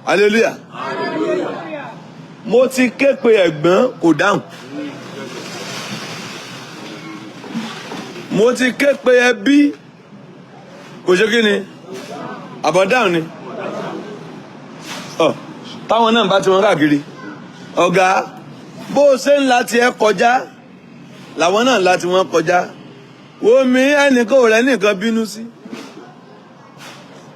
hallelujah. Mo ti ké pe ẹ̀gbọ́n kò dáhùn. Mo ti ké pe ẹbí kò ṣe kí ni àbọ̀ dáhùn ni. Táwọn náà bá ti wọn káàkiri ọ̀gá bó o ṣe ń la tiẹ̀ kọjá làwọn náà la ti wọn kọjá. Wo mi ẹnìkan ò rẹ nìkan bínú sí.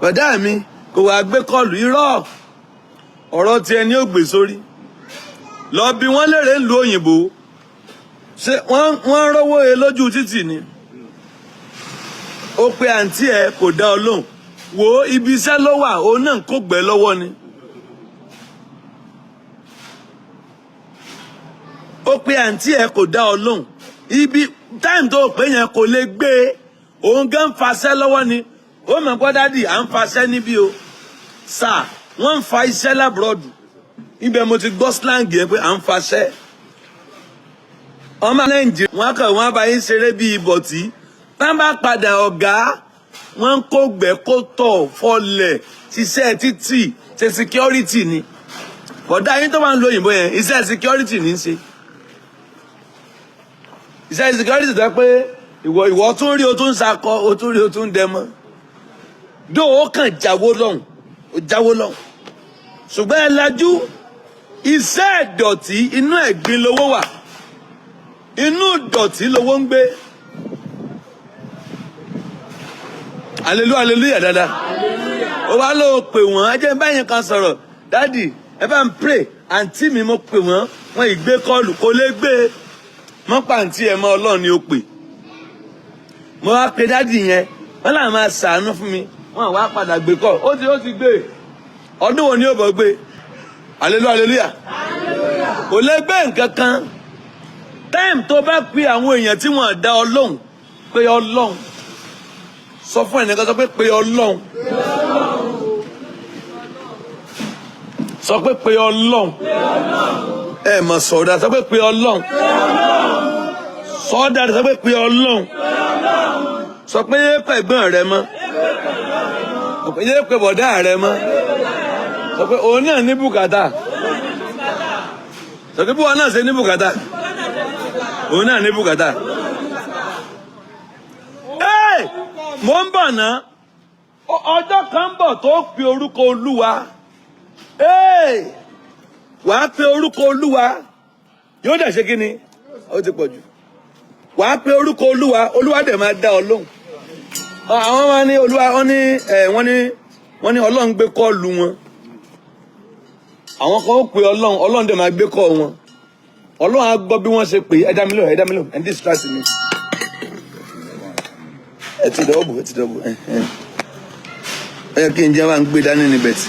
Bọ̀dá mi kò wá gbé kọlù irọ́ ọ̀rọ̀ tí ẹni ó gbé sórí. Lọ bí wọ́n lérè ń lu òyìnbó ṣé wọ́n rówó e lójú títì ni. Ó pe àǹtí ẹ kò dá ọ lóhùn. Wo ibi iṣẹ́ ló wà òun náà kò gbẹ lọ́wọ́ ni. Ó pe àǹtí ẹ kò dá ọ lóhùn. Ibi táìmù tó pé yẹn kò lè gbé òun gan faṣẹ́ lọ́wọ́ ni. Ó mọ̀ pé dádì à ń faṣẹ́ níbí o. Sà wọ́n ń fa iṣẹ́ lábúrọ̀dù. Ibẹ̀ mo ti gbọ́ slang yẹn pé à ń faṣẹ́. Ọmọ Nàìjíríà wọ́n bá yín ṣeré bí ìbọ̀tí. Tán bá padà ọ̀gá wọ́n ń kó gbẹ́ kó tọ̀ fọlẹ̀ ṣiṣẹ́ títì ṣe security ni. Bọ̀dá yín tó máa ń lo òyìnbó yẹn iṣẹ́ security ní í ṣe. Iṣẹ́ security tó pé ìwọ tún rí o tún sakọ o tún rí o tún dẹmọ. Dó o kàn jáwó lọ́hùn o jáwó lọ́hùn. Ṣùgbọ́n ẹ lajú iṣẹ́ ìdọ̀tí inú ẹ̀gbin lowó wà. Inú ìdọ̀tí lowó ń gbé. Hallelujah dada. Ó wá ló pè wọ́n ẹ jẹ́ báyìí kan sọ̀rọ̀ dádì ẹ bá ń pray àǹtí mi mo pè wọ́n ìgbé kọlù kò lè gbé mọ́ pàǹtí ẹ̀ mọ́ Ọlọ́run ni ó pè. Mo wá pe dádì yẹn wọ́n là máa ṣàánú fún mi wọ́n wá padà gbé kọ́ ó ti gbé ọdún wo ni ó bọ̀ gbé hallelujah. Kò lè gbé nǹkan kan time tó bá pe àwọn èèyàn tí wọ́n dá Ọlọ́run pé Ọlọ́run sọ fún ẹnìkan sọ pé Ọlọ́run sọ pé Ọlọ́run ẹ mọ̀ sọ̀dá sọ pé Ọlọ́run sọ̀dá sọ pé Ọlọ́run sọ pé yé pẹ̀ ẹ̀gbọ́n rẹ mọ́ yé pẹ̀ bọ̀dá rẹ mọ́ sọ pé òun náà ní bùkátà sọ pé bí wọn náà ṣe ní bùkátà òun náà ní bùkátà. Mo ń bọ̀ ná ọjọ́ kan ń bọ̀ tó pe orúkọ Olúwa wàá pe orúkọ Olúwa yóò dẹ̀ ṣe kí ni ó ti pọ̀ jù wàá pe orúkọ Olúwa dẹ̀ máa dá ọ lóhùn. Àwọn máa ní Olúwa wọ́n ní Ọlọ́run gbé kọ́ọ̀lù wọn àwọn kan ó pe Ọlọ́run dẹ̀ máa gbé kọ́ọ̀ wọn Ọlọ́run á gbọ́ bí wọ́n ṣe pè é dámilò ẹ̀ distract mi. Ẹ ti dọ́bù ẹ kí n jẹ́ wá ń gbé dání níbẹ̀ tí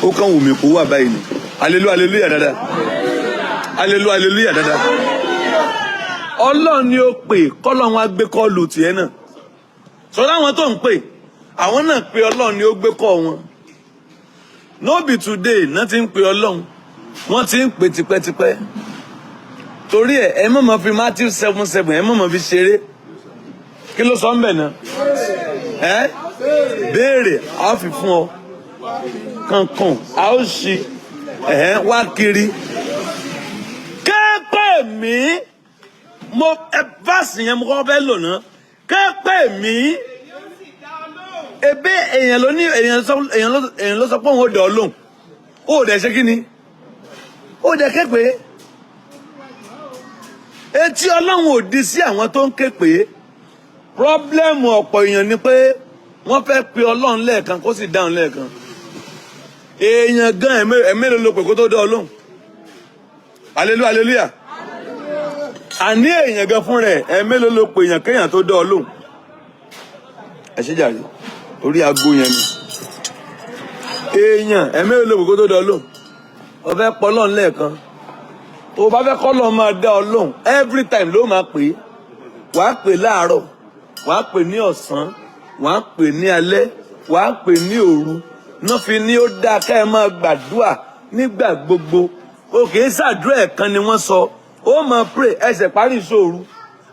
ó kàn wù mí kó wà báyìí ni hallelujah dada hallelujah dada. Ọlọ́run ni ó pè kọ́lọ́run á gbé kọ́ọ̀lù tiẹ̀ náà sọ láwọn tó ń pè àwọn náà pé Ọlọ́run ni ó gbé kọ́ wọn no be today náà ti ń pè Ọlọ́run wọ́n ti ń pè tipẹ́tipẹ́ torí ẹ mọ̀ fi Matthew 7:7 ẹ mọ̀ fi ṣeré. Kí ló sọ ń bẹ̀ náà? Béèrè a ó fi fún ọ kankan a ó ṣí wá kiri. Kẹ́pẹ́ mi mo fásì yẹn mo kọ́ fẹ́ lò náà. Kẹ́pẹ́ mi ebe èèyàn ló sọ pé òun ò dẹ̀ ọ́ lóhùn. Ó dẹ̀ ṣe kí ni? Ó dẹ̀ kẹ́pẹ́. Etí Ọlọ́run ò di sí àwọn tó ń kẹ́pẹ́. Pọ́blẹ́mù ọ̀pọ̀ èèyàn ni pé wọ́n fẹ́ pe Ọlọ́run lẹ́ẹ̀kan kó sì dáhùn lẹ́ẹ̀kan. Èèyàn gan ẹ̀mélòó ló pè kó tó dá ọ lóhùn. Hallelujah. Àní èèyàn gan fún rẹ̀ ẹ̀mélòó ló pè èèyàn kéèyàn tó dá ọ lóhùn. Ẹ ṣe jàre orí aago yẹn ni. Èèyàn ẹ̀mélòó ló pè kó tó dá ọ lóhùn. Ó fẹ́ pọ̀ Ọlọ́run lẹ́ẹ̀kan. Tó bá fẹ́ kọ́ Ọlọ́run máa dá ọ lóhùn every time ló máa pè é. Wàá pè láàárọ̀ wàá pè ní ọ̀sán wàá pè ní alẹ́ wàá pè ní òru náà fi ní ó dáa ká ẹ máa gbàdúrà nígbà gbogbo o kì í ṣàdúrà ẹ̀kan ni wọ́n sọ ó máa pray ẹsẹ̀ parí ìṣòro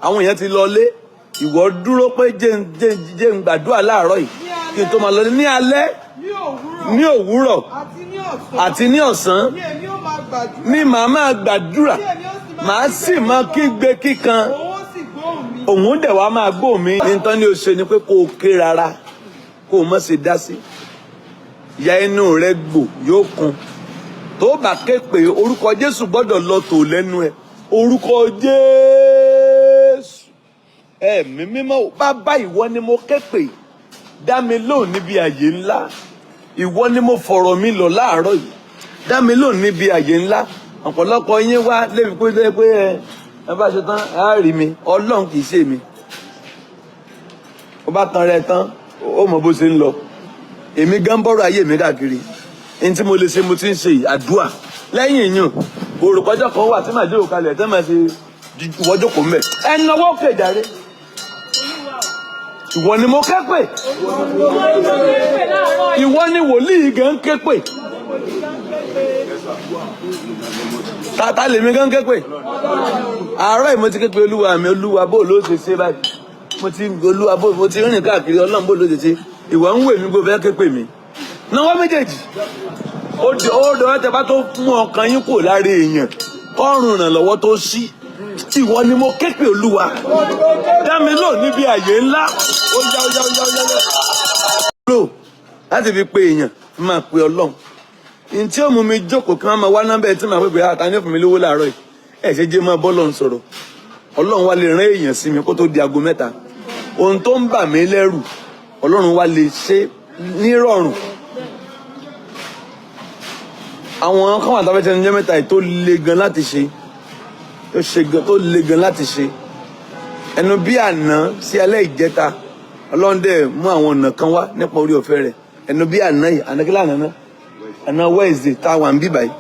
àwọn èèyàn ti lọlé ìwọ dúró pé jẹ́ ń gbàdúrà láàárọ̀ yìí kí n tó máa lọ ní alẹ́ ní òwúrọ̀ àti ní ọ̀sán ni màá máa gbàdúrà, màá sì máa kígbe kíkan, òun dẹ̀ wá máa gbọ́ mi. Nǹkan ni o ṣe ni pé kó o ké rárá, kó o má ṣe dá sí. Ìyá inú rẹ gbò yóò kún. Tó bá ké pé orúkọ Jésù gbọ́dọ̀ lọ tò lẹ́nu ẹ̀. Orúkọ Jésù. Ẹ̀mí mímọ́ bàbá ìwọ ni mo ké pè. Dá mi lóhùn níbi àyè ńlá. Ìwọ ni mo fọ̀rọ̀ mi lọ láàárọ̀ yìí. Dá mi lóhùn níbi àyè ńlá. Ọ̀pọ̀lọpọ̀ yín wá lébi pé ẹ bá ṣe tán á rí mi. Ọlọ́run kì í ṣe mi. Ó bá tan rẹ tán, ó mọ bó ṣe ń lọ. Èmi gan bọ́rọ̀ ayé mi káàkiri. Ní tí mo lè ṣe mo ti ń ṣe àdúà. Lẹ́yìn ìyún, òrùkọjọ́ kan wà tí màá dé òkàlẹ̀ tẹ́ máa ṣe ìwọ́jọ́ kò mẹ́. Ẹnu ọwọ́ kejàre. Ìwọ ni mo ké pè. Ìwọ ni wòlíì gan ké pè. Tata lèmi gan ké pè. Àárọ̀ yìí mo ti ké pè Olúwa mi, Olúwa bó ló ṣe ṣe báyìí. Olúwa bó mo ti rìn káàkiri, Ọlọ́run bó ló ṣe ṣe. Ìwọ ń wè mí bó fẹ́ ké pè mí. Náwó méjèèjì. Ó dọ̀wọ́ tẹ bá tó mú ọkàn yín kò lára èèyàn. Kọ́rùn ìrànlọ́wọ́ tó ṣí. Ìwọ ni mo ké pè Olúwa. Dá mi lò níbi àyè ńlá. Ó yá. Láti fi pe èèyàn, máa pe Ọlọ́run. Ní tí ó mú mi jókòó kí wọ́n máa wá nọ́mbà tí màá pè pé àtàní fún mi lówó láàárọ̀ yìí. Ẹ ṣe jẹ́ máa bọ́ lọ́run sọ̀rọ̀. Ọlọ́run wá lè rán èèyàn sí mi kó tó di aago 3. Ohun tó ń bà mí lẹ́rù, Ọlọ́run wá lè ṣe nírọ̀rùn. Àwọn kan wà tábẹ́tẹ́ ní ọjọ́ mẹ́ta yìí tó le gan láti ṣe. Tó le gan láti ṣe. Ẹnu bí àná sí alẹ́ ìjẹta, Ọlọ́run dẹ̀ mú àwọn ọ̀nà kan wá nípa orí ọ̀fẹ́ rẹ̀. Ẹnu bí àná yìí, àná kí lánàá náà? Àná Wednesday tá a wà ń bí báyìí.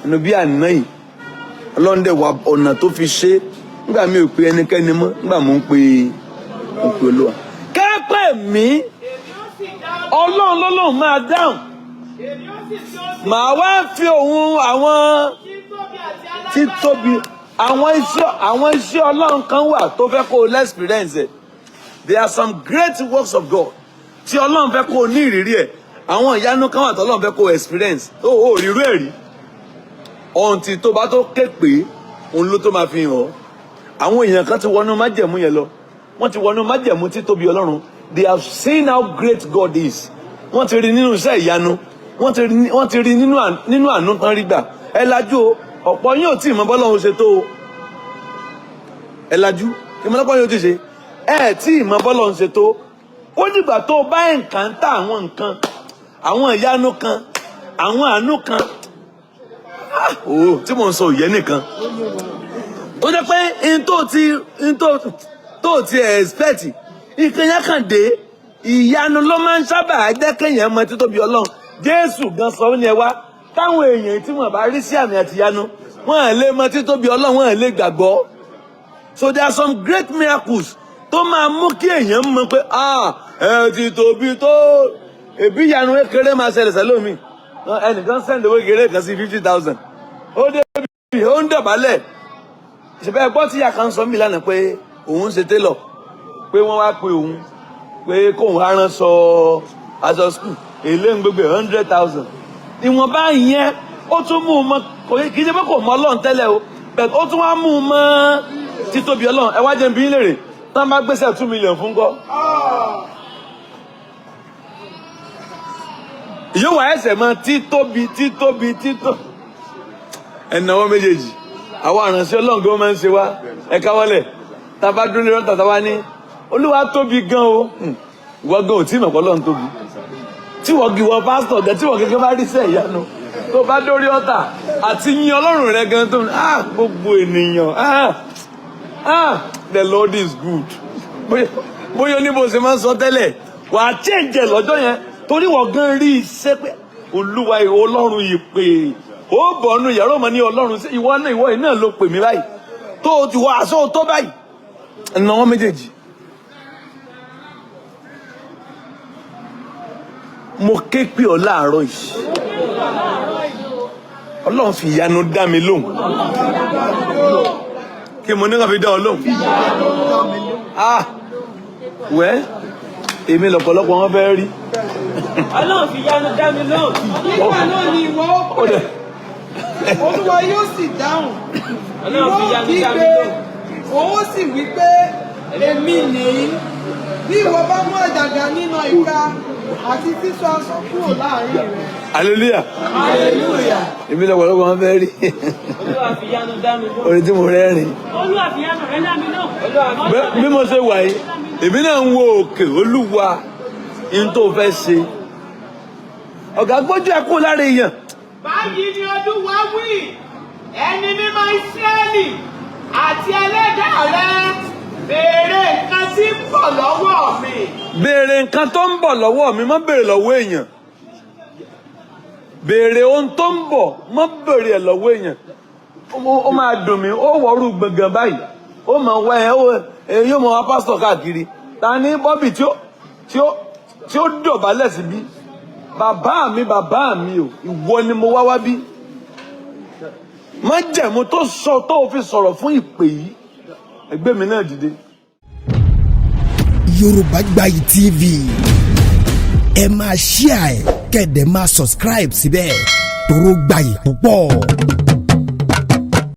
Ẹnu bí àná yìí, Ọlọ́run dẹ̀ wá ọ̀nà tó fi ṣe. Nígbà mi ò pe ẹnikẹ́ni mọ́, nígbà mo ń pe Olúwa. Kẹ́pẹ́ mi, Ọlọ́run lọ́lọ́run máa dáhùn. Màá wá fi òun àwọn títóbi, àwọn iṣẹ́ Ọlọ́run kan wà tó fẹ́ kó o experience ẹ̀. There are some great works of God tí Ọlọ́run fẹ́ kó o ní ìrírí ẹ̀. Àwọn ìyanu kan wà tó Ọlọ́run fẹ́ kó o experience. Ó rírú ẹ̀ rí. Ọ̀ǹtì tó bá tó ké pé òun ló tó máa fi hàn ọ́. Àwọn èèyàn kan ti wọnú májẹ̀mú yẹn lọ. Wọ́n ti wọnú májẹ̀mú títóbi Ọlọ́run. They have seen how great God is. Wọ́n ti rí nínú iṣẹ́ ìyanu. Wọ́n ti rí nínú àánú tán rí gbà. Ẹ lajú o, ọ̀pọ̀ yín ò tí ì mọ bọ́lọ́run ṣe tó o. Ẹ lajú, kí mọ́lọ́pọ̀ yín ò tí ì ṣe. Ẹ tí ì mọ bọ́lọ́run ṣe tó. Ó dìgbà tó o bá ẹ̀ǹkántà àwọn nǹkan, àwọn ìyanu kan, àwọn àánú kan. Tí mò ń sọ òye nìkan. Ó jẹ́ pé tó ti expect, nǹkan yẹn kàn dé. Ìyanu ló máa ń sábà jẹ́ kéèyàn mọ títóbi Ọlọ́run. Jésù gan sọ ní ẹ wá, táwọn èèyàn tí wọ́n bá rí sí àmì àti ìyanu, wọ́n à lè mọ títóbi Ọlọ́run, wọ́n à lè gbàgbọ́. So there are some great miracles tó máa mú kí èèyàn mọ̀ pé ẹ ti tóbi tó. Èbí ìyanu kékeré máa ṣẹlẹ̀ sẹ́lómi. Ẹnìkan send owó kékeré kan sí 50,000. Ó débi, ó ń dọ̀bálẹ̀. Ìṣẹ̀fẹ̀ gbọ́ tí ìyá kan sọ mí lánàá pé òun ṣe télọ̀, pé wọ́n wá pe òun pé kóun aránṣọ aṣọ skul èlé ń gbégbé 100,000. Ìwọ̀nba ìyẹn ó tún mú un mọ, kì í ṣe pé kò mọ Ọlọ́run tẹ́lẹ̀ o, bẹ́ẹ̀ ó tún wá mú un mọ títóbi Ọlọ́run. Ẹ wá jẹ́ n bi yín léèrè, tán bá gbéṣẹ́ 2 million fún kọ́. Yóò wá ẹsẹ̀ mọ títóbi. Ẹ̀nàwọ́ méjèèjì, àwọn àránṣẹ́ Ọlọ́run gan máa ń ṣe wá. Ẹ káwọ́lẹ̀, tá a bá dúró lé lọ́tà tá a wá ní Olúwa tóbi gan o. Ìwọ gan ò tí ì mọ̀ pé Ọlọ́run tóbi. Tí wọ́n gbìwọ́ pásítọ̀ gan, tí wọ́n gẹ́gẹ́ bá rí sẹ́ ìyanu tó bá dórí ọ̀tà àti yin Ọlọ́run rẹ gan tó ní gbogbo ènìyàn the Lord is good. Bóyá ní bó ṣe máa ń sọ tẹ́lẹ̀, wà á change lọ́jọ́ yẹn torí wọ́n gan rí iṣẹ́ pé Olúwa Ọlọ́run ìpè ó bọ̀ ọ́nù yàrá ọmọ ní Ọlọ́run ìwọ náà ló pè mí báyìí tó o ti wọ aṣọ tó báyìí. Ẹ̀nà wọn méjèèjì. Mo ké pè ọ́ láàárọ̀ yìí. Ọlọ́run fi ìyanu dá mi lóhùn. Kí mo ní ká fi dá ọ lóhùn. èmi lọ́pọ̀lọpọ̀ wọn fẹ́ rí. Ọlọ́run fi yanu dá mi lóhùn. Nígbà náà ni ìwọ ó pè. Olúwa yóò sì dáhùn. Ọlọ́run fi yanu dá mi lóhùn. Òun sì wí pé èmi nìyí. Bí ìwọ bá mú àjàgà nínú ìka àti sísọ aṣọ kúrò láàrin rẹ. Hallelujah. Hallelujah. Èmi lọ́pọ̀lọpọ̀ wọn fẹ́ rí. Olúwa fi yanu dá mi lóhùn. Orin tí mo rẹ́rìn. Olúwa fi yanu rẹ̀ dá mi lóhùn. Bí mo ṣe wà yìí, èmi náà ń wo òkè Olúwa in tó fẹ́ ṣe. Ọ̀gá gbójú ẹkún lára èèyàn. Báyìí ni Olúwa wí, ẹni mímọ́ Ísírẹ́lì àti ẹlẹ́dàá rẹ, béèrè nǹkan tí ń bọ̀ lọ́wọ́ mi. Béèrè nǹkan tó ń bọ̀ lọ́wọ́ mi, má béèrè lọ́wọ́ èèyàn. Béèrè ohun tó ń bọ̀, má béèrè ẹ̀ lọ́wọ́ èèyàn. Ó máa dùn mí, ó wọ̀rú gbọ̀ngàn báyìí. Ó máa wá ẹ yóò mọ wá pásítọ̀ káàkiri. Ta ni Bọ́bì tí ó dọ̀bálẹ̀ síbí? Bàbá mi o, ìwọ ni mo wá bí. Májẹ̀mú tó sọ tó fi sọ̀rọ̀ fún ìpè yìí, ẹgbẹ́ mi náà dìde. Yorùbá Gbayì TV, ẹ máa share ẹ kẹ́dẹ̀ máa subscribe síbẹ̀ toró gbayì púpọ̀.